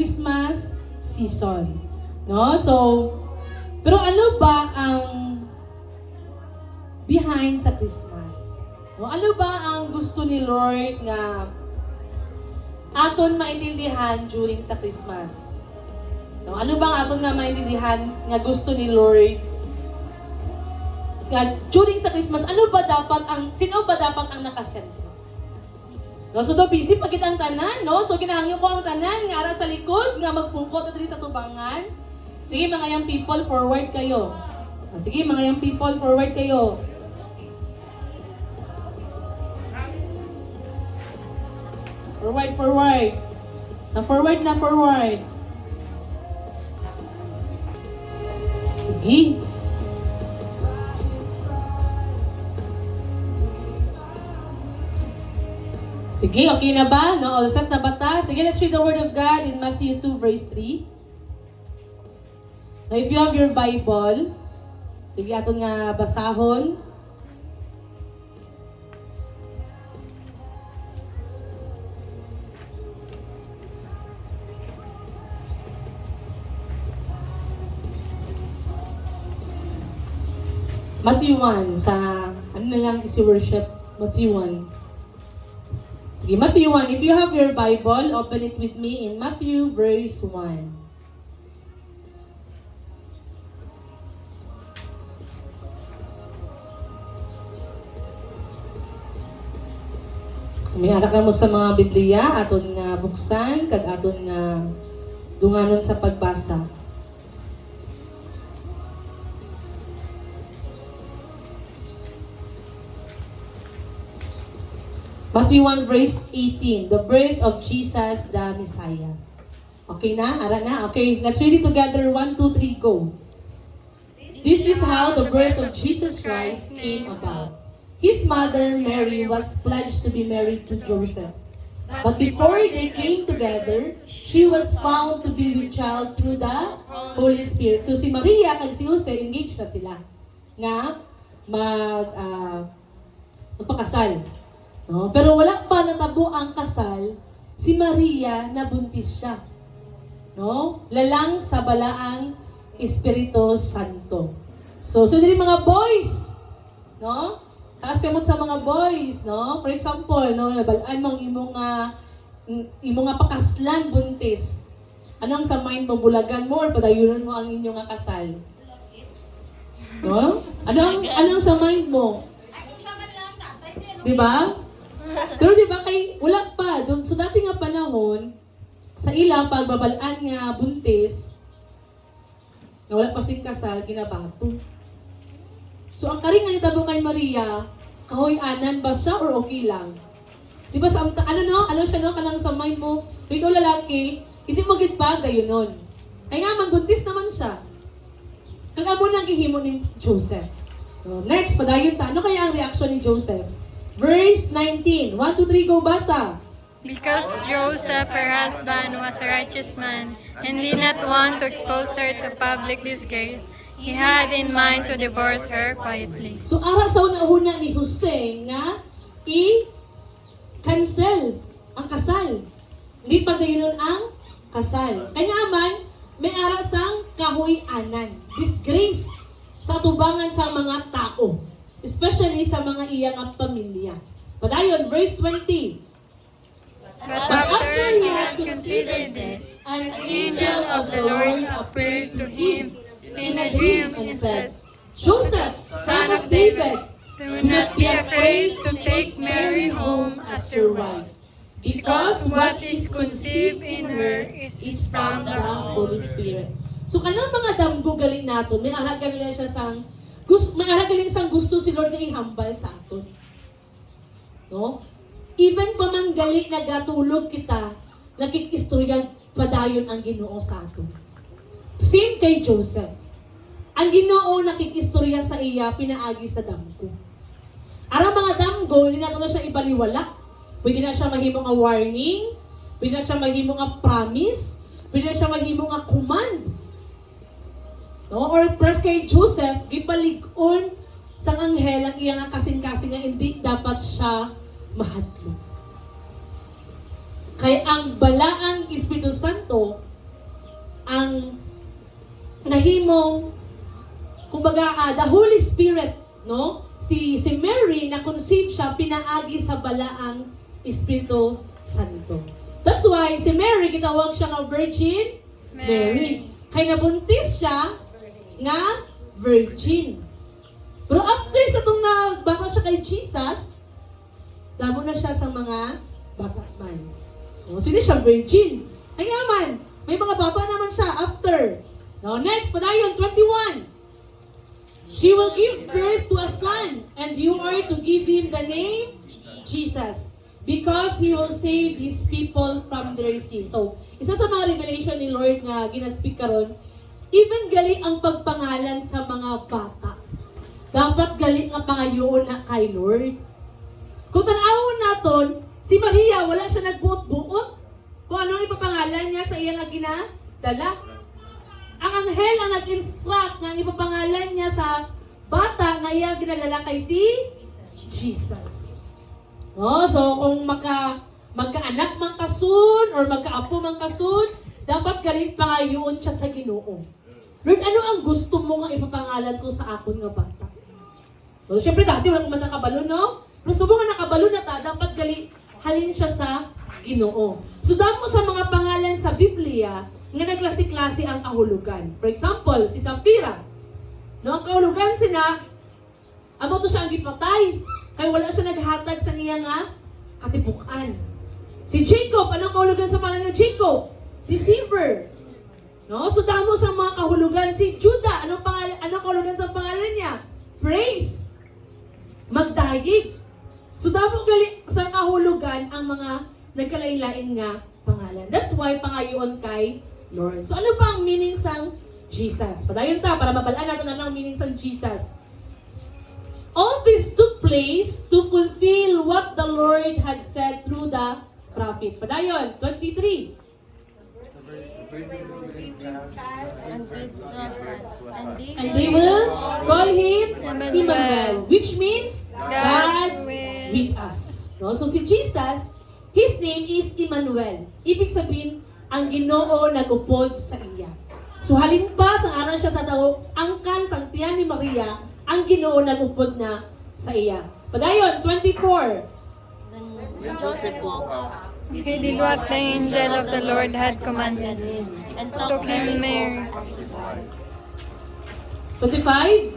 Christmas season. No? So, pero ano ba ang behind sa Christmas? No? Ano ba ang gusto ni Lord nga aton maintindihan during sa Christmas? No? Ano ba ang aton nga maintindihan nga gusto ni Lord nga during sa Christmas? Sino ba dapat ang nakasentro? No, so do busy pagit ang tanan, no? So ginahangyo ko ang tanan nga ara sa likod nga magpungkot na diri sa tubangan. Sige mga young people, forward kayo. Sige mga young people, forward kayo. Forward. Na forward. Sige. Sige, okay na ba? No, all set na ba ta? Sige, let's read the Word of God in Matthew 2 verse 3. Now, if you have your Bible, sige, aton nga basahon. Matthew 1, sa, ano na lang isi-worship? Matthew 1. Sige, Matthew 1. If you have your Bible, open it with me in Matthew verse 1. May arak mo sa mga Biblia, aton nga buksan, kag aton nga dunganon sa pagbasa. Matthew 1 verse 18, the birth of Jesus the Messiah. Okay na? Ara na? Okay, let's read it together. 1, 2, 3, go. This is how the birth of Jesus Christ came about. His mother, Mary, was pledged to be married to Joseph. But before they came together, she was found to be with child through the Holy Spirit. So si Maria at si Jose, engaged na sila nga magpakasal. No? Pero wala pa natabo ang kasal, si Maria nabuntis siya. No? Lalang sa balaang Espiritu Santo. So diri mga boys, no? Taas kamot sa mga boys, no? For example, no, nabalaan mong imong pakaslan buntis. Ano ang sa mind mo, bulagan mo or padayunan mo ang inyong kasal? No? Ano ang sa mind mo? Di ba? Pero di ba wala pa doon. So dati nga panahon sa ila pagbabalaan nga buntis nga wala pa sing kasal ginabato. So ang karing nga nitabo kay Maria, kahoy-anan ba siya or okay lang? Di ba sa ano siya no kanang sa mind mo, ikaw lalaki, hindi mo gid pa gayon nun. Ay nga man buntis naman siya. Kagamo nang gihimo ni Joseph. So, next, padayon ta. Ano kaya ang reaction ni Joseph? Verse 19. 1, 2, 3, go basa. Because Joseph, her husband, was a righteous man, and did not want to expose her to public disgrace, he had in mind to divorce her quietly. So, ara sa una-una ni Jose nga i-cancel ang kasal. Hindi pa gayon ang kasal. Kanya man, may ara sang kahoy-anan. Disgrace sa tubangan sa mga tao. Especially sa mga iyang pamilya. Padayon, verse 20. But after he had considered this, an angel of the Lord appeared to him in a dream and said, Joseph, son of David, do not be afraid to take Mary home as your wife, because what is conceived in her is from the Holy Spirit. So kanang mga damgo galing nato, may ara galing siya sang gusto si Lord na ihambal sa aton. No? Even pa man gali nagatulog kita, nakikistorya padayon ang Ginoo sa aton. Same kay Joseph. Ang Ginoo nakikistorya sa iya, pinaagi sa damgo. Ara mga damgo, hindi nato na siya ibaliwala. Pwede na siya mahimong warning, pwede na siya mahimong promise, pwede na siya mahimong command. No? Or pres kay Joseph, gipalig-on sang anghel ang iyang kasing-kasing nga hindi dapat siya mahadlok. Kaya ang balaang Espiritu Santo nahimong, kumbaga, the Holy Spirit, no? Si Mary, na conceive siya, pinaagi sa balaang Espiritu Santo. That's why si Mary, gitawag siya nga Virgin Mary. Kaya nabuntis siya nga virgin. Pero after sa itong bata siya kay Jesus, damo na siya sa mga bata man. O, so hindi siya virgin. Ay man, may mga bata naman siya after. Now next, padayon, 21. She will give birth to a son, and you are to give him the name Jesus, because he will save his people from their sins. So, isa sa mga revelation ni Lord nga ginaspeak karon, even gali ang pagpangalan sa mga bata. Dapat gali nga pangayoon na kay Lord. Kung tanawon naton, si Maria, wala siya nagbuot-buot kung anong ipapangalan niya sa iya nga ginadala. Ang anghel ang nag-instruct nga ipapangalan niya sa bata nga iya ginadala kay si Jesus. No? So, kung magkaanak man kasun or magkaapo man kasun, dapat galit pangayoon siya sa Ginoo. Lord, ano ang gusto mo nga ipapangalan ko sa akon nga bata? So, syempre dati wala ko man nakabalo, no? Pero subo nga nakabalo na ta, dapat galit halin siya sa Ginoo. So, damo sa mga pangalan sa Biblia nga nagklase-klase ang kahulugan. For example, si Sapphira. No, ang kahulugan sina, amo to siya ang gipatay. Kaya wala siya naghatag sa iya nga katipukan. Si Jacob, anong kahulugan sa pangalan ng Jacob? Deceiver. No, so damo sa mga kahulugan. Si Judah, anong kahulugan sa pangalan niya? Praise. Magdayig. So damo gali sa kahulugan ang mga nagkalain-lain nga pangalan. That's why pangayoon kay Lord. So ano ba ang meaning sang Jesus? Padayon ta para mabalaan natin ano ang meaning sang Jesus. All this took place to fulfill what the Lord had said through the prophet. Padayon, 23. And they will call him Emmanuel, which means God with us. No? So si Jesus, his name is Emmanuel. Ibig sabihin, ang Ginoo nagupod sa iya. So halin pa sang aron siya sa tao, angkan sang tiyan ni Maria, ang Ginoo nagupod na sa iya. Padayon, 24. When Joseph woke up, He did what the angel of the Lord had commanded him, and took him Mary. 25.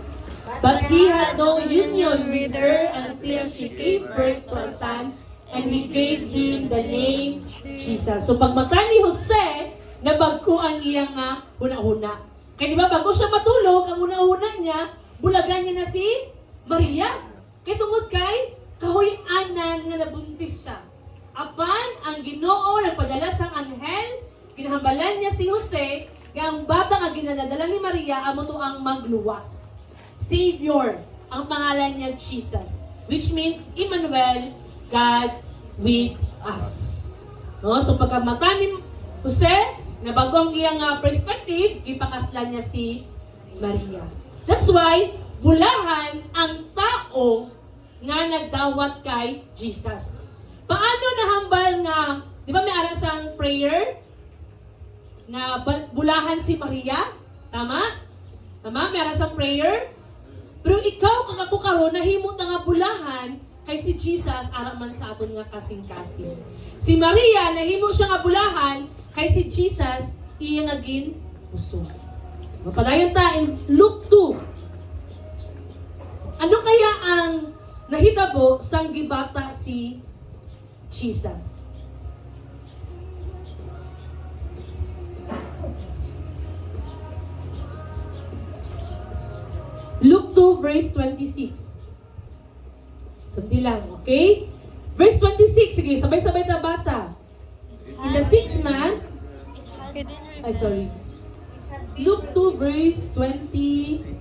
But he had no union with her until she gave birth to a son, and he gave him the name Jesus. So pagmata ni Jose, nabagko ang iyang nga huna-huna. Kaya di ba bago siya matulog, ang una-una niya, bulagan niya na si Maria. Kaya tungod kay, kahoy-anan nga nabuntis siya. Apan, ang Ginoo nagpadala sang anghel, ginahambalan niya si Jose, nga ang bata nga ginadala ni Maria, amo to ang magluwas. Savior, ang pangalan niya Jesus, which means Emmanuel, God with us. No? So pagkamata ni Jose, na bago ang iyang perspective, ipakaslan niya si Maria. That's why, bulahan ang tao nga nagdawat kay Jesus. Paano nahambal nga, di ba may arasang prayer? Na bulahan si Maria? Tama? Tama? May arasang prayer? Pero ikaw, kung ako karon nahimot na nga bulahan, kay si Jesus, araman sa aton nga kasing-kasing. Si Maria, nahimo siya nga bulahan, kay si Jesus, iya nga gin puso. Mapadayon ta in Luke 2. Ano kaya ang nahitabo sang gibata si Jesus? Luke 2 verse 26. Sandi lang, okay? Verse 26, sige, sabay-sabay na basa. In the 6th month, Luke 2 verse 20.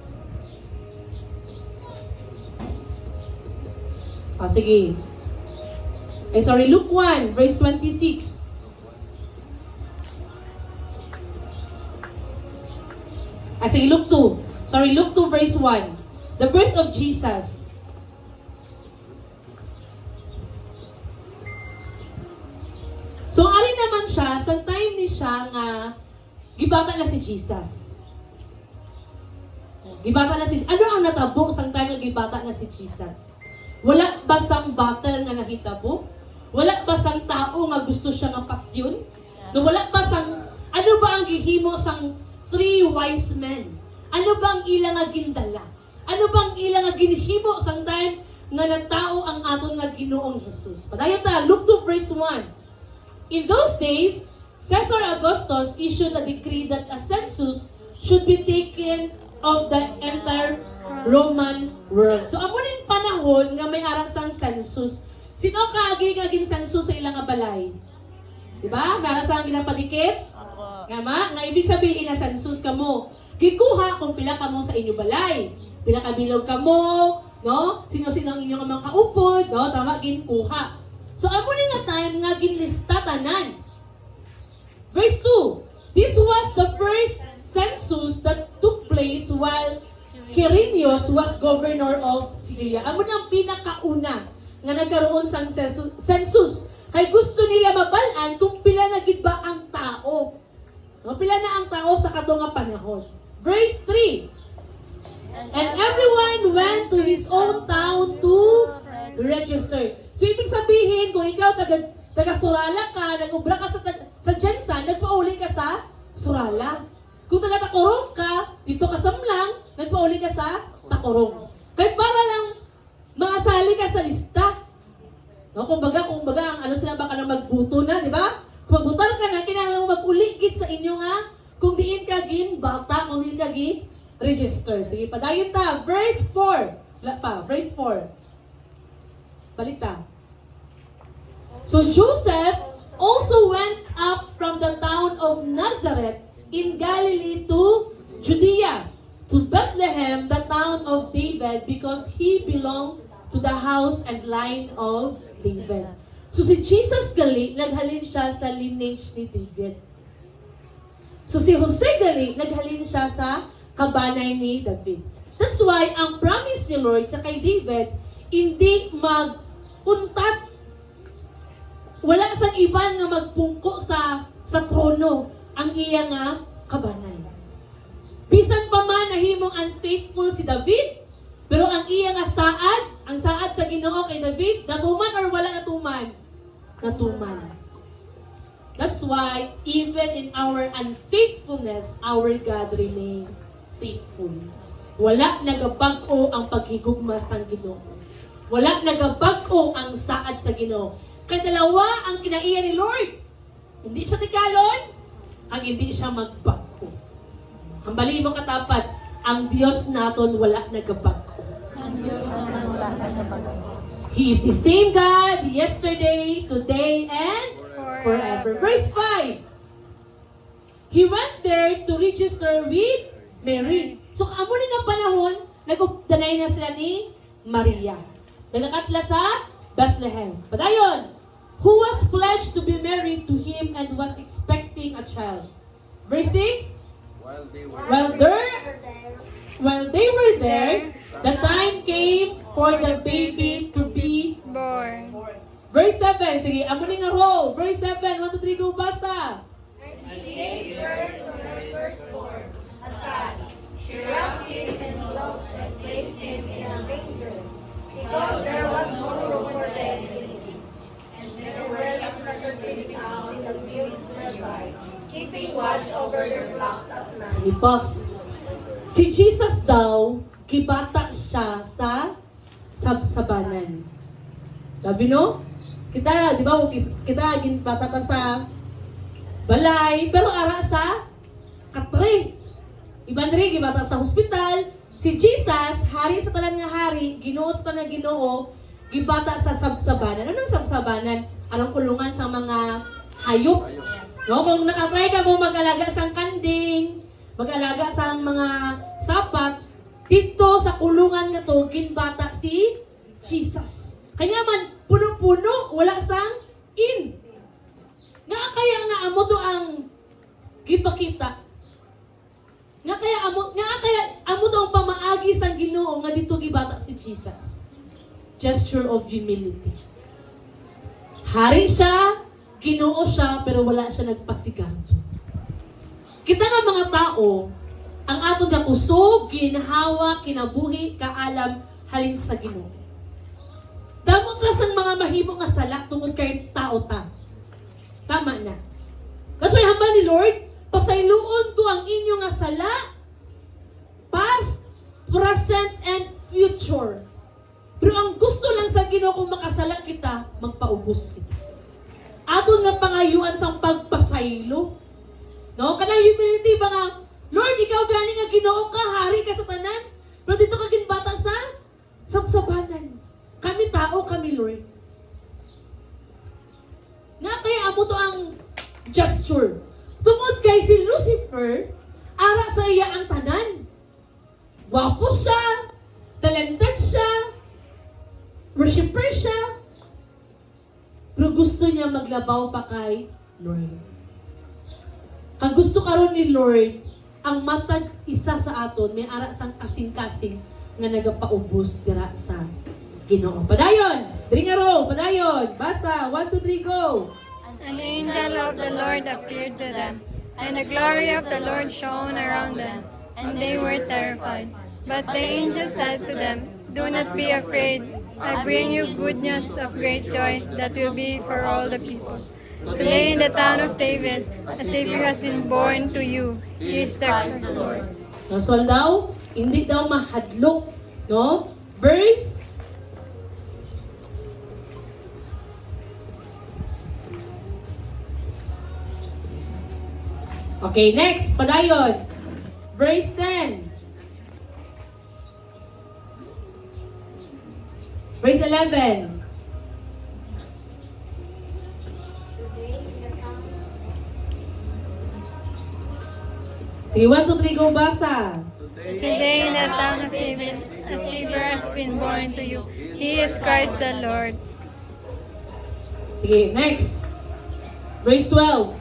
Sige. Luke 1 verse 26. Sige, Luke 2. Luke 2 verse 1. The birth of Jesus. So, ari naman siya, sa time ni siya nga, gibata na si Jesus. Gibata na si, ano ang natabo sang time nga gibata na si Jesus? Wala ba sang battle nga nahitabo? Wala ba sang tao nga gusto siya nga patyon? No, wala ba sang, ano ba ang gihimo sang 3 wise men? Ano ba ang ilang nga gindala? Ano ba ang ilang nga ginhimo sang time nga nagtao ang aton nga Ginoong Jesus? Padayon ta, look to verse 1. In those days, Caesar Augustus issued a decree that a census should be taken of the entire Roman world. So, amo ning panahon nga may arang sang census. Sino kaagi nga gin census sa ilang nga balay? Diba? Nara sa ginapadikit? Ngama? Nga ibig sabihin na census ka mo. Gikuha kung pila ka mo sa inyo balay. Pila ka bilog ka mo, no? Sino-sino ang inyong mga kaupod, no? Tama, ginkuha. So, amo ning nga time nga ginlista tanan. Verse 2. This was the first census that took place while Quirinius was governor of Syria. Amo nang pinakauna nga nagkaroon sang census. Kay gusto nila mabalaan kung pila na gid ba ang tao. No, pila na ang tao sa kadto nga panahon. Verse 3. And everyone went to his own town to register. So ibig sabihin kung ikaw taga Surala ka, nag-ubra ka sa Jensan, nagpauli ka sa Surala. Kung taga-Tacorong ka, dito ka sa Mlang, nagpauli ka sa Tacorong. Kaya para lang makasali ka sa lista. No, kumbaga ang ano sila baka na magbuto na, di ba? Kung magbutar ka na, kinahanglan mo mag-uligit sa inyo nga, kung diin ka gin bata, kung diin ka gin register. Sige, padayon ta. Verse 4. Wala pa, verse 4. Balik ta. So Joseph also went up from the town of Nazareth in Galilee to Judea, to Bethlehem, the town of David, because he belonged to the house and line of David. So si Jesus gali, naghalin siya sa lineage ni David. So si Jose gali, naghalin siya sa kabanay ni David. That's why ang promise ni Lord sa kay David, hindi mag-untat. Wala sang iban nga magpungko sa trono ang iya nga kabanay. Bisan pa man nahimong unfaithful si David, pero ang iya nga ang saad sa Ginoo kay David, natuman or wala natuman? Natuman. That's why even in our unfaithfulness, our God remain faithful. Wala nagabag-o ang paghigugma sa Ginoo. Wala nagabag-o ang saad sa Ginoo. Kaya dalawa ang kinaiya ni Lord. Hindi siya tigalon, ang hindi siya magbago. Ang bali mo katapat, ang Diyos naton wala nagabago. Ang Diyos natin wala nagabago. He is the same God yesterday, today, and forever. Verse 5. He went there to register with Mary. So, amo ni nga panahon, nag-danay na sila ni Maria. Naglakat sila sa Bethlehem. Padayon, who was pledged to be married to him and was expecting a child. Verse 6. While they were there, the time came for the baby to be Born. Verse 7. Sige, amo ni nga row. Verse 7. 1, 2, 3, go basa. She gave birth to her firstborn, a son. She wrapped him in cloths and placed him in a manger, because there was no room for them in the inn. And there were shepherds sitting out in the fields nearby, keeping watch over their flocks at night. Sige, pause. Si Jesus daw, gibata siya sa sabsabanan. Sabi no? Kita, di ba, kita ginbata ta sa balay, pero ara sa katre. Iban rin, gibata sa hospital. Si Jesus, hari sa tanan nga hari, Ginoo sa tanan nga Ginoo, gibata sa sabsabanan. Anong sabsabanan? Anong kulungan sa mga hayop? No, kung nakatry ka mo mag-alaga sa kanding, mag-alaga sa mga sapat, dito sa kulungan nga to, ginbata si Jesus. Kanya man, punong-puno, wala sang in. Nga kaya nga amo to ang gipakita. Nga kaya amo to ang pamaagi sang Ginoo nga dito gibata si Jesus. Gesture of humility. Hari siya, Ginoo siya, pero wala siya nagpasiganto. Kita nga mga tao, ang aton nga kusog, ginhawa, kinabuhi, kaalam, halin sa Ginoo. Damot ra sang mga mahimo nga sala tungod kay tao ta. Tama na. Kasoy hambal ni Lord, pasayloon ko ang inyo nga sala, past, present, and future. Pero ang gusto lang sa Ginoo kung makasala kita, magpaubos kita. Aton nga pangayuan sang pagpasaylo. No? Kanang humility ba nga, Lord, ikaw gani nga Ginoo ka, hari ka sa tanan, pero dito ka ginbata sa sabsabanan. Kami tao, kami Lord. Nga kaya amo to ang gesture. Tungod kay si Lucifer, ara sa iya ang tanan. Wapo siya, talented siya, worshipper siya, pero gusto niya maglabaw pa kay Lord. Kag gusto karon ni Lord, ang matag isa sa aton, may ara sang kasing-kasing nga nagapaubos dira sa Ginoo. Padayon! Diri nga ro, padayon! Basa, 1, 2, 3, go! An angel of the Lord appeared to them, and the glory of the Lord shone around them, and they were terrified. But the angel said to them, "Do not be afraid. I bring you good news of great joy that will be for all the people. Today in the town of David, a Savior has been born to you. He is the Christ the Lord." So daw, hindi daw mahadlok, no? Verse Okay, next, padayon. Verse 10. Verse 11. Sige, 1, 2, 3, go, basa. Today in the town of David, a Savior has been born to you. He is Christ the Lord. Sige, next. Verse 12.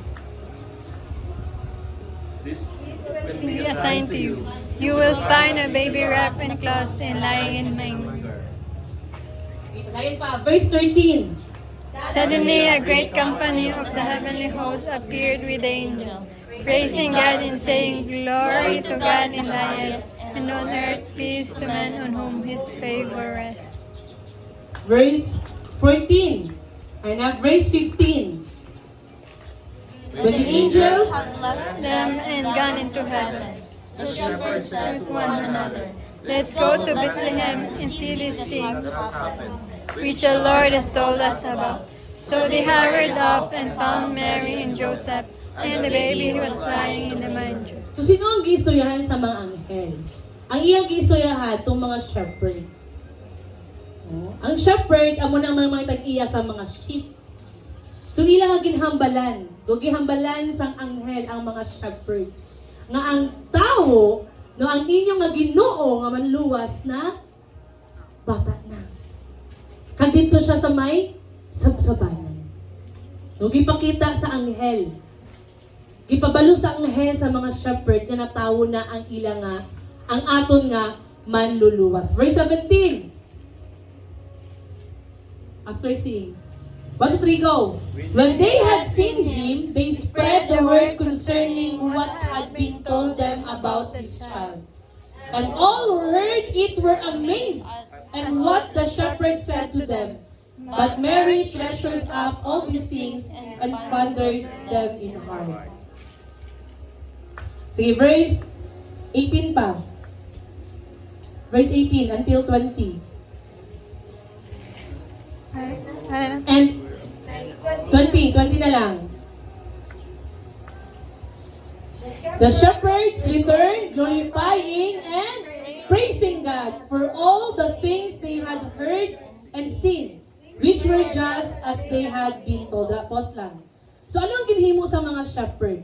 Will be assigned to you. You will find a baby wrapped in cloths and lying in manger. Okay, padayon pa. Verse 13. Suddenly, a great company of the heavenly hosts appeared with the angel, praising God and saying, "Glory to God in the highest, and on earth peace to men on whom His favor rests." Verse 14. And now verse 15. When the angels had left Them and gone into heaven. the shepherds said With one another, "Let's go to Bethlehem and see these things which the Lord has told us about." So they hurried off and found Mary and Joseph and the baby who was lying in the manger. So, sino ang giistoryahan sa mga anghel? Ang iyang giistoryahan, itong mga shepherd. Oh, ang shepherd, amo na ang mga tag-iya sa mga sheep. So, ilang ang ginhambalan. Gihambalan sang anghel ang mga shepherd. Nga ang tao, no, ang inyong nga Ginoo nga manluwas na bata na. Kag dito siya sa may sabsabanan. No, gipakita sa anghel. Gipabalo sa anghel sa mga shepherd nga natawo na ang ila nga, ang aton nga manluluwas. Verse 17. After seeing. 1, 2, 3, go. When they had seen him, they spread the word concerning what had been told them about this child. And all who heard it were amazed at what the shepherd said to them. But Mary treasured up all these things and pondered them in her heart. Sige, verse 18 pa. Verse 18 until 20. And 20 na lang. The shepherds returned, glorifying and praising God for all the things they had heard and seen, which were just as they had been told. Pause lang. So ano ang ginhimo sa mga shepherd?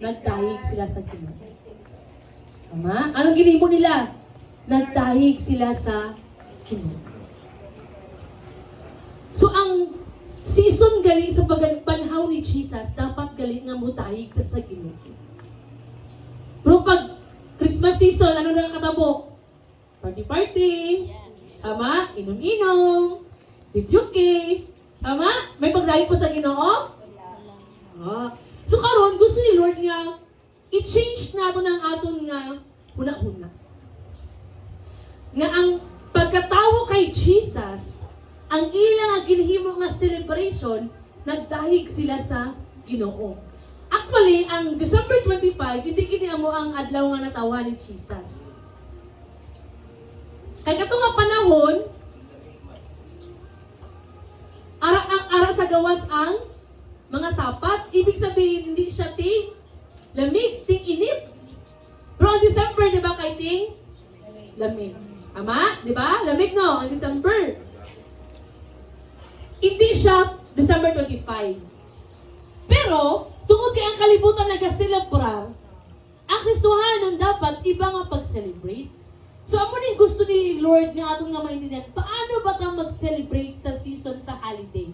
Nagdahig sila sa Ginoo. Tama? Anong ginhimo nila? Nagdahig sila sa Ginoo. So ang season gali sa panahon ni Jesus, dapat gali nga mutahig ta sa Ginoo. Pero pag Christmas season, ano na katabo? Party-party. Tama? Inom-inom. Didyuki. Tama? May pagdahig pa sa Ginoo? Ah. So karon gusto ni Lord nga i-change na nga ito ng aton nga huna-huna. Nga ang pagkatawo kay Jesus, ang ilang nga ginhimo nga celebration, nagdahig sila sa Ginoo. Actually, ang December 25, hindi kini amo ang adlaw nga natawa ni Jesus. Kay kato nga panahon, ara sa gawas ang mga sapat. Ibig sabihin, hindi siya ting lamig, ting init. Pero ang December, di ba, kay ting lamig. Tama? Di ba? Lamig, no? Ang December. Hindi siya December 25. Pero, tungkol kay ang kalibutan nag-celebrar, ang Kristohanon dapat iba nga pag-celebrate. So, amo ning gusto ni Lord nga atong nga maintindihan, paano ba ka mag-celebrate sa season sa holiday?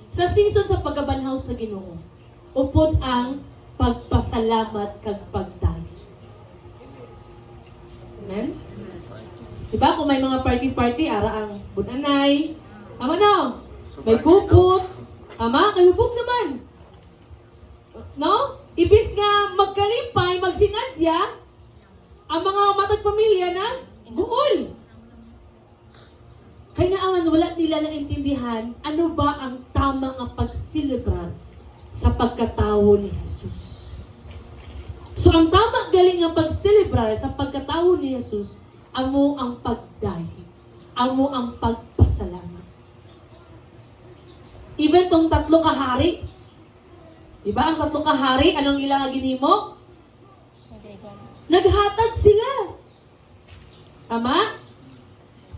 Sa season sa pagkabanhaw sa Ginoo. Upod ang pagpasalamat kag pagdayo. Amen? Diba kung may mga party-party, ara ang bunanay. Tama na? May bubot. Tama? May hubog naman. No? Ibis nga magkalipay, magsinadya, ang mga matag pamilya ng guol. Kaya nga wala nila naintindihan ano ba ang tama nga pagsilibrar sa pagkatawo ni Jesus. So ang tama galing nga pagsilibrar sa pagkatawo ni Jesus, amo ang pagdahi, amo ang pagpasalamat. Even tong tatlo kahari, diba ang tatlo kahari, anong ilang ginhimo? Naghatag sila. Tama?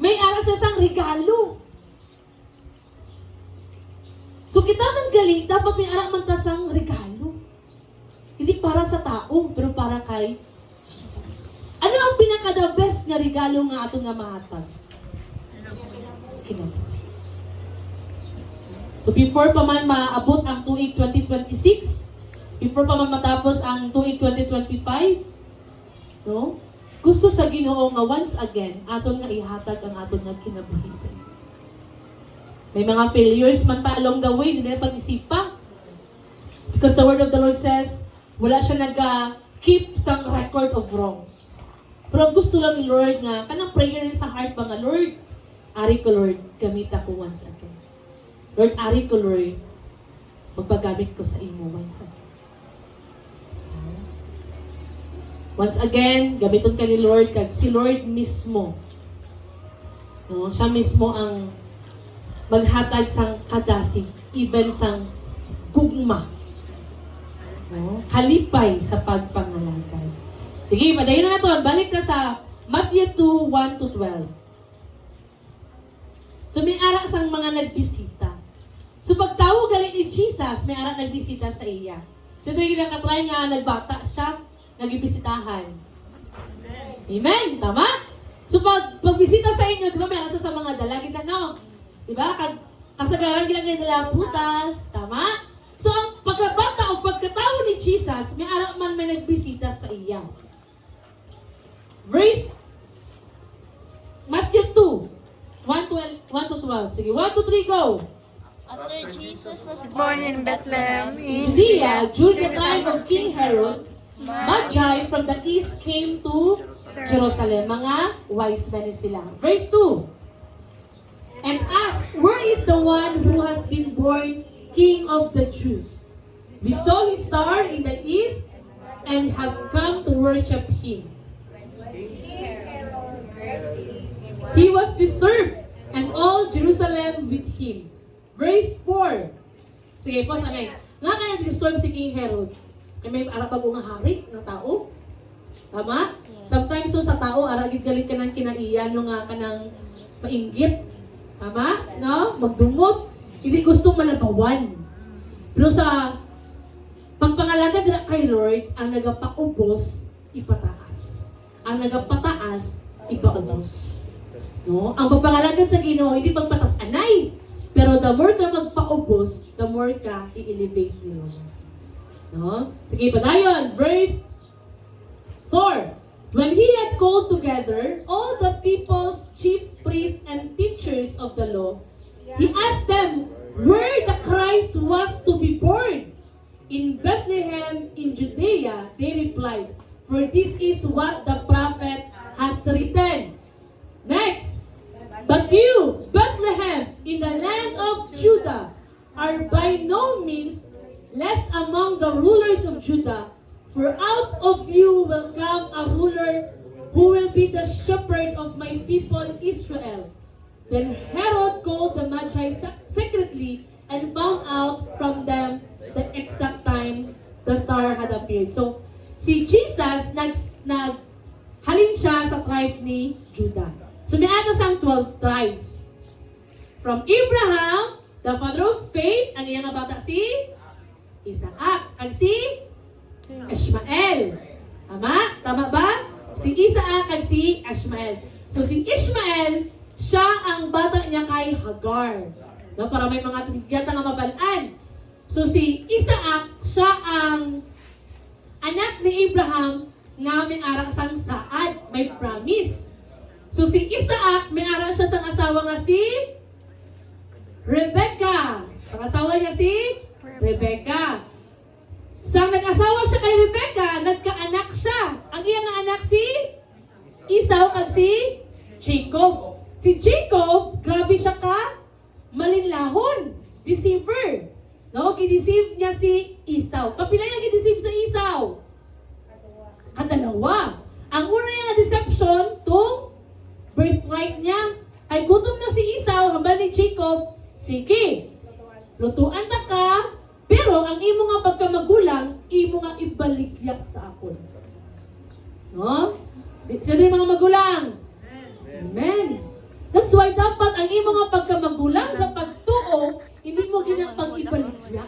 May aras sa isang regalo. So kita man gali, dapat may arak man tasang regalo. Hindi para sa tao, pero para kay Jesus. Ano ang pinaka-the best nga regalo nga ato nga mahatag? Kinabuhi. So before pa man maabot ang tuig 2026, before pa man matapos ang tuig 2025, no? Gusto sa Ginoo nga once again, aton nga ihatag ang aton nga kinabuhi sa iyo. May mga failures man ta along the way, hindi na pag-isipa. Because the word of the Lord says, wala siya nag-keep sang record of wrongs. Pero ang gusto lang ni Lord nga, kanang prayer sa heart ba nga, Lord, ari ko Lord, gamit ako once again. Lord, ari ko Lord, magpagamit ko sa imo once again. Once again, gamiton ka ni Lord, kag si Lord mismo. No? Siya mismo ang maghatag sang kadasig, even sang gugma. No? Kalipay sa pagpangalagay. Sige, padayon na natin. Balik ka sa Matthew 2, 1-12. So may ara sang mga nagbisita. So pagtawag galing ni Jesus, may ara nagbisita sa iya. So ito yung nakatry nga, nagbata siya, nagibisitahan. Amen? Tama? So pagbisita sa inyo, di ba may asa sa mga dalagin na, no? Di ba? Kasagaran gilang ngayon nila putas. Tama? So ang pagkabata o pagkatawo ni Jesus, may araw man may nagbisita sa iya. Verse Matthew 2, 1-12. Sige, 1-3, go! After Jesus was Born in Bethlehem, in Judea, during the time of King Herod, Magi from the east came to Jerusalem. Mga wise men sila. Verse 2. And asked, where is the one who has been born King of the Jews? We saw his star in the east and have come to worship him. He was disturbed, and all Jerusalem with him. Verse 4. Sige, pause anay. Nga kaya disturb si King Herod? Kaya may arapag nga hari ng tao. Tama? Sometimes so sa tao, aragid galit ka ng kinaiyan nung nga ka ng mainggit. Tama? No? Magdumot. Hindi gustong malabawan. Pero sa pagpangalaga nila kay Lord, ang nagapaubos, ipataas. Ang nagapataas, ipaubos. No? Ang pagpangalaga sa Ginoo, hindi pagpatas anay. Pero the more ka magpaubos, the more ka i-elevate ni Lord. No? Sige, padayon. Verse 4. When he had called together all the people's chief priests and teachers of the law, he asked them where the Christ was to be born. In Bethlehem in Judea, they replied, for this is what the prophet has written. Next, but you, Bethlehem, in the land of Judah, are by no means less among the rulers of Judah, for out of you will come a ruler who will be the shepherd of my people Israel. Then Herod called the Magi secretly and found out from them the exact time the star had appeared. So, si Jesus, halin siya sa tribe ni Judah. So, may atas ang 12 tribes. From Abraham, the father of faith, ang iyang bata si Isaac. Ang si Ishmael. Tama? Tama ba? Si Isaac ang si Ishmael. So, si Ishmael, siya ang bata niya kay Hagar. No, para may mga trigata nga mabalaan. So, si Isaac, siya ang anak ni Abraham nga may arak sang saad, may promise. So si Isaac, may arak siya sang asawa nga si Rebecca. Sang asawa niya si Rebecca. Sang nag-asawa siya kay Rebecca, nagkaanak siya. Ang iyang anak si Esau kag si Jacob. Si Jacob, grabe siya ka malinlahon, deceiver. No, gideceive niya si Esau. Kapila niya gideceive sa Esau? Kadalawa. Ang una niya nga deception, tong birthright niya. Ay gutom na si Esau, hambal ni Jacob, sige, lutuan ta ka, pero ang imo nga pagkamagulang, imo nga ibaligyak sa akon. No? Siya din mga magulang. Amen. That's why dapat ang imo nga pagkamagulang sa pagtuo, hindi mo ginapag-ibaligya.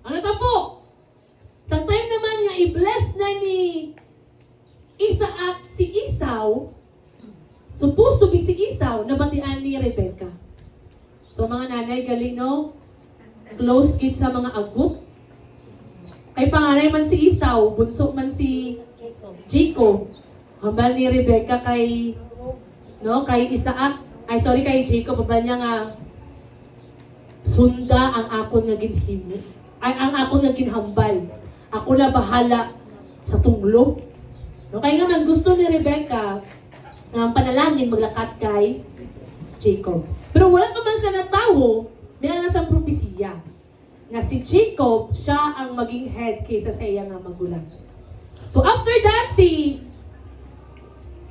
Ano ta po? Sa time naman nga i-bless na ni Isaac si Esau, supposed to be si Esau, nabatian ni Rebecca. So mga nanay, galing no? Close kid sa mga agut. Kay panganay man si Esau, bunso man si Jacob. Hambal ni Rebecca kay Isaac, kay Jacob, hambal niya nga sunda ang akon nga ginhimo. Ang akon nga ginhambal. Ako na bahala sa tunglo. No, kaya nga man gusto ni Rebecca ang panalangin maglakat kay Jacob. Pero wala pa man sila natawo, may nasang propesiya nga si Jacob, siya ang maging head kaysa sa iya nga magulang. So after that, si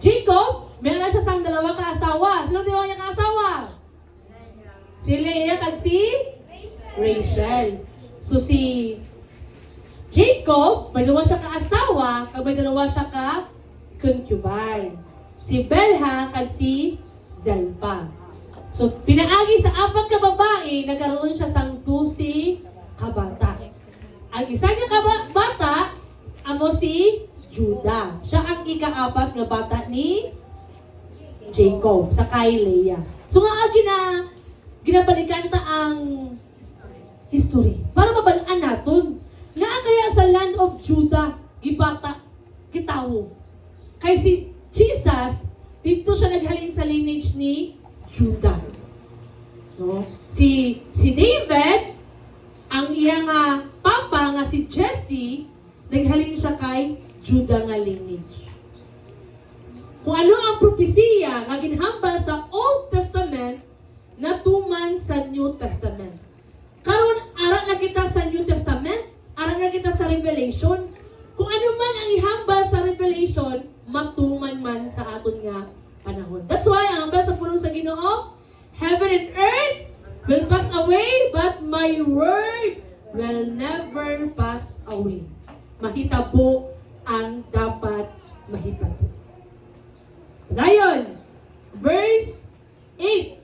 Jacob, meron na siya sang dalawa kaasawa. Sino dalawa niya kaasawa? Si Leah kag si Rachel. So si Jacob, may dalawa siya kaasawa, kag may dalawa siya ka concubine. Si Belha kag si Zalpa. So pinaagi sa apat ka babae, nagkaroon siya sang 12 kabata. Ang isa niya kabata, amo si Judah. Siya ang ikaapat nga bata ni Jacob sa kay Leah. So nga ginabalikan ta ang history para mabalaan naton nga kaya sa land of Judah gibata gitawo. Kay si Jesus dito siya naghalin sa lineage ni Judah. No? Si David ang iyang papa nga si Jesse naghalin siya kay Judah nga lineage. Kung ano ang propesiya nga ginhambal sa Old Testament natuman sa New Testament. Karon ara na kita sa New Testament, ara na kita sa Revelation. Kung ano man ang ihambal sa Revelation, matuman man sa aton nga panahon. That's why ang hambal sa pulong sa Ginoo, heaven and earth will pass away, but my word will never pass away. Mahitabo ang dapat mahitabo. Ngayon, verse 8.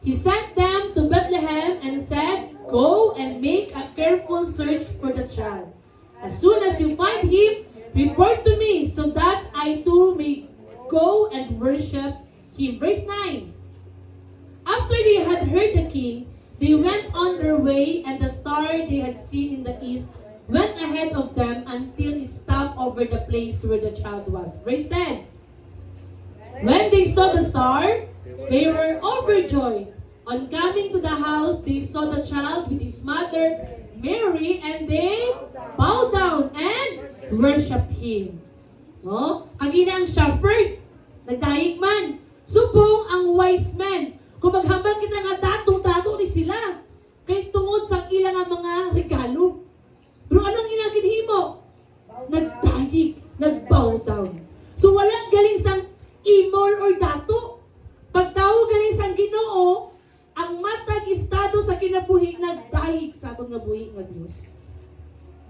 He sent them to Bethlehem and said, "Go and make a careful search for the child. As soon as you find him, report to me so that I too may go and worship him." Verse 9. After they had heard the king, they went on their way, and the star they had seen in the east went ahead of them until it stopped over the place where the child was. Verse 10. When they saw the star, they were overjoyed. On coming to the house, they saw the child with his mother, Mary, and they bowed down and worship Him. No? Kagina ang shepherd, nagdahig man. Subong ang wise men. Kung maghambal kita nga dato ni sila. Kay tungod sa ilang nga mga regalo. Pero anong ilang ginhimo? Nagdahig, nagbow down. So wala galing sang imol or dato. Pagtao galing sang Ginoo, ang matag estado sa kinabuhi nagdahig sa aton nga buhi nga Dios.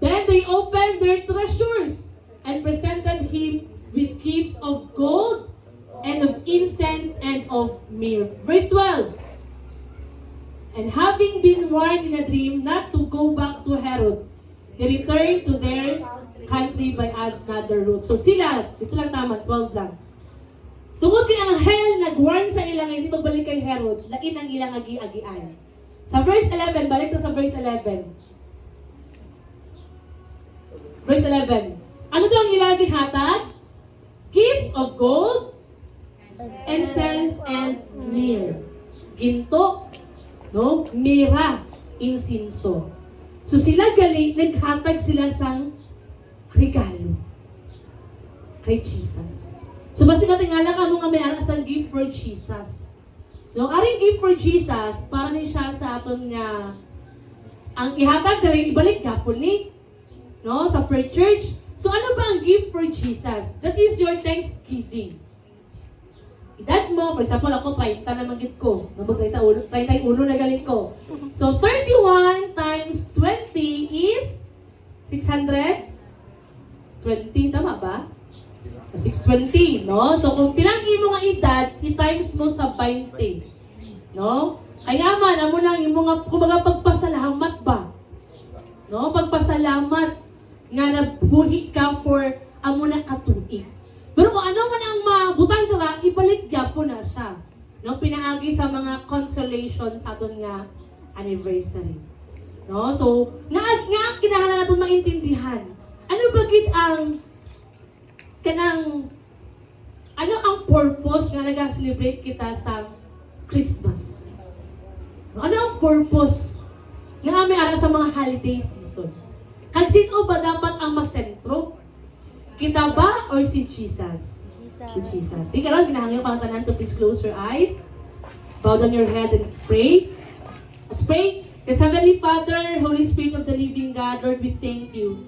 Then they opened their treasures and presented Him with gifts of gold and of incense and of myrrh. Verse 12. And having been warned in a dream not to go back to Herod, they returned to their country by another route. So sila, dito lang tama, 12 lang. Tungod kay anghel nag-warn sa ilang hindi magbalik kay Herod, lain ang ilang agi-agian. Sa verse 11, balik to sa verse 11. Verse 11. Ano daw ang ilang gihatag? Gifts of gold, incense, and myrrh. Ginto, no? Mira, insinso. So sila gali, naghatag sila sang regalo kay Jesus. So basta matingala ka mo nga may aras ang gift for Jesus. No, aring gift for Jesus, para ni siya sa aton nga ang ihatag na rin ibalik gapon ni no sa pre-church. So ano ba ang gift for Jesus? That is your thanksgiving. Edad mo, for example, ako 30 naman git ko. 31 na galing ko. So 31 times 20 is 620, tama ba? 620, no? So kung pilang imo nga edad, i-times mo sa 20. No? Kaya man, amo nang imo nga kumbaga pagpasalamat ba? No? Pagpasalamat nga nabuhi ka for amo na katuig. Pero kung ano man ang mabutang dira, ibalik gyapon na siya. No, pinaagi sa mga consolation sa aton nga anniversary. No? So, nga kinahanglan naton maintindihan. Ano bagid ang kanang ano ang purpose nga nag-celebrate kita sa Christmas? No? Ano ang purpose nga may ara sa mga holiday season? Kag sino ba dapat ang masentro? Kita ba or si Jesus? Si Jesus. Sige, karon ginahangyo ka tanan to please close your eyes. Bow down your head and pray. Let's pray. Yes, Heavenly Father, Holy Spirit of the living God, Lord, we thank you.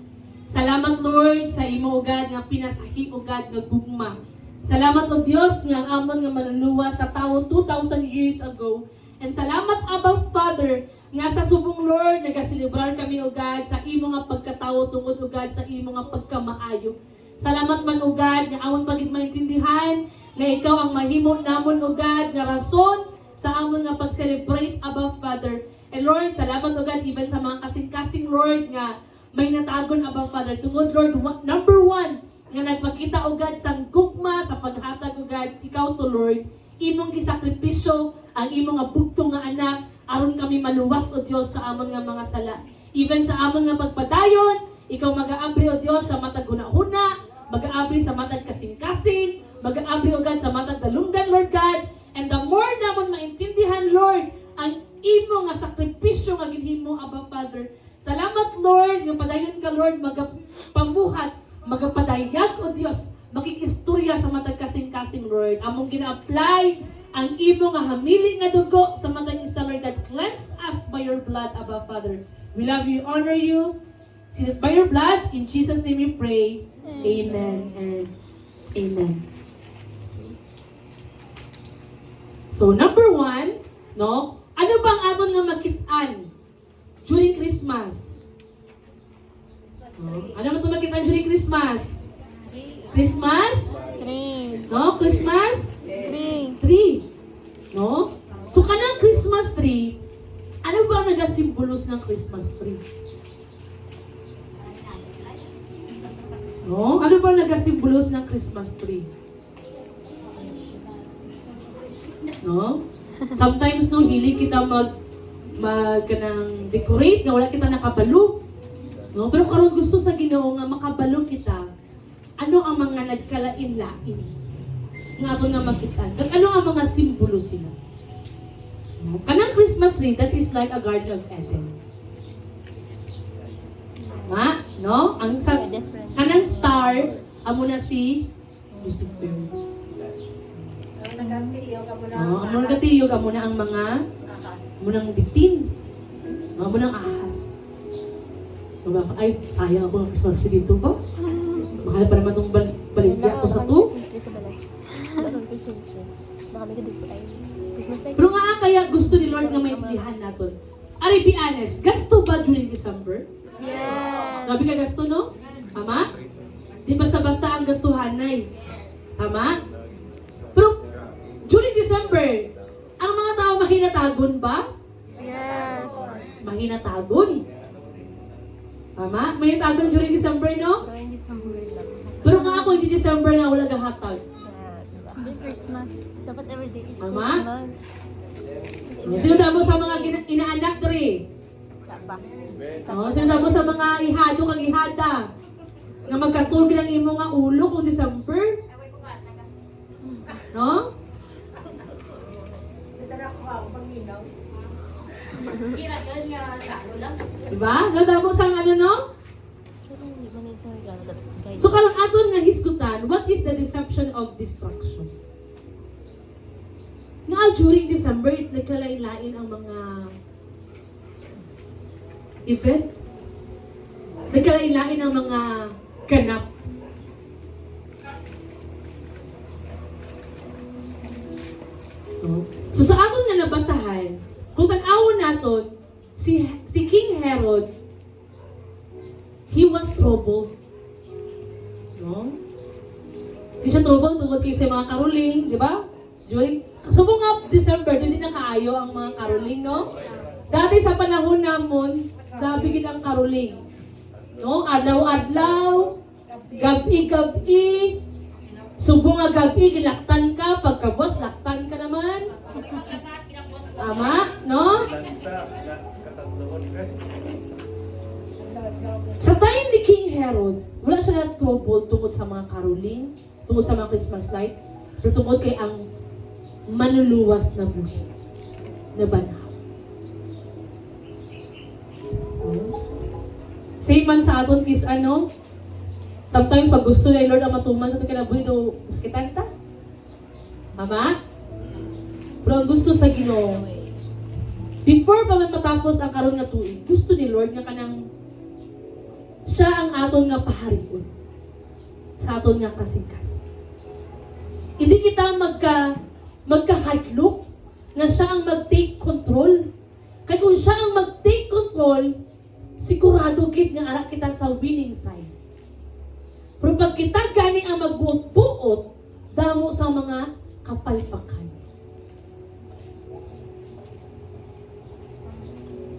Salamat, Lord, sa imo ugad nga pinasahi ugad nga gugma. Salamat, O Dios, nga ang amon nga manuluwas na tawo 2,000 years ago. And salamat, Abba Father, nga sa subong Lord, nagaselebrar kami ugad sa imo nga pagkatawo tungod ugad sa imo nga pagkamaayo. Salamat man ugad nga amon pagid maintindihan na ikaw ang mahimo namon ugad nga rason sa amon nga pag-celebrate, Abba Father. And Lord, salamat ugad even sa mga kasing-kasing Lord nga may natagon, Abba Father. Tungod Lord, number 1 nga nagpakita ugad sang gugma sa paghatag ugad ikaw to Lord. Imong gisakripisyo ang imong nga bugtong nga anak aron kami maluwas o Dios sa amon nga mga sala. Even sa amon nga pagpadayon, ikaw mag-aabri o Dios sa matag huna-huna, mag-aabri sa matag kasing-kasing, mag-aabri ugad sa matag dalunggan, Lord God. And the more namon maintindihan, Lord, ang imo nga sakripisyo nga ginhimo, Abba Father. Salamat, Lord, nga padayon ka, Lord, magapamuhat, magapadayag o Dios, makikistorya sa matag kasing-kasing, Lord. Among gina-apply ang imo nga hamili nga dugo sa matag isa, Lord God. Cleanse us by your blood, Abba Father. We love you, honor you. See that by your blood, in Jesus' name we pray. Amen and amen. So, number 1, no? Ano bang aton nga makitaan during Christmas? No? Ano man ito makitaan during Christmas? Christmas? Tree. No? Christmas? Tree. Tree. No? So, kanang Christmas tree, ano ba ang nagasimbolos ng Christmas tree? No? Ano ba ang nagasimbolos ng Christmas tree? No? Sometimes no hilig kita kanang decorate nga wala kita nakabalo. No? Pero karon gusto sa Ginoo nga makabalo kita. Ano ang mga nagkalain-lain nga ato nga makitaan? Kag ano ang mga simbolo sila? No? Kanang Christmas tree, that is like a Garden of Eden. Ma? No? Ang sa kanang star amo na si Lucifer. No, amo na gatiyog amo na ang mga amo nang bitin. Amo nang ahas. Mga ay sayang ako ng Christmas tree dito ba? Mahal pa naman tong baligya ko sa to. Pero nga kaya gusto ni Lord nga maintindihan naton. Ari, be honest, gasto ba during December? Yes. Gabi ka gasto, no? Tama? Di basta-basta ang gastuhan, Nay. Tama? Pero during December, ang mga tao mahinatagon ba? Yes. Mahinatagon. Tama? Mahinatagon during December, no? Going December lang. Pero nga ako, hindi December nga, wala gahatag. Hindi Christmas. Dapat everyday is Tama? Christmas. Sino mo sa mga inaanak dere? Sino mo sa mga ihado kang ihada? Nga magkatulog ng imo nga ulo kung December? No? Diba? Ganda mo sa ano, no? So karang aton nga hisgutan, what is the deception of destruction? Nga during December, nagkalain-lain ang mga event. Nagkalain-lain ang mga ganap. No? So sa aton nga nabasahan, kung tan-awon naton, si King Herod, he was troubled. No? Hindi siya troubled tungkol kay sa mga karuling, di ba? During, sa mga December, doon din nakaayo ang mga karuling, no? Dati sa panahon namon, gabigit ang karuling. No? Adlaw-adlaw, gabi-gabi, subo nga gabi, gilaktan ka, pagkabos, laktan ka naman. Tama? No? Sa time ni King Herod, wala siya na trouble tungkol sa mga caroling, tungkol sa mga Christmas light, pero tungkol kay ang manluluwas na buhi, na banaw. Same man sa aton kis ano, sometimes pag gusto na Lord ang matuman sa ating kinabuhi, do sakitan ta. Tama? Pero ang gusto sa Ginoo, before pa man matapos ang karon nga tuig, gusto ni Lord nga kanang siya ang aton nga paharion sa aton nga kasing-kasing. Hindi kita magkahadlok na siya ang mag-take control. Kaya kung siya ang mag-take control, sigurado gid nga ara kita sa winning side. Pero pag kita gani ang magbuot-buot, damo sa mga kapalpakan.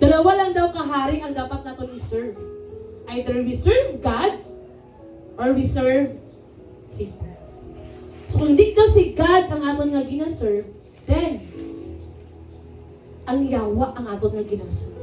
Dalawa lang daw kahari ang dapat natin i-serve. Either we serve God or we serve Satan. So kung hindi daw si God ang aton nga gina-serve, then ang yawa ang aton nga gina-serve.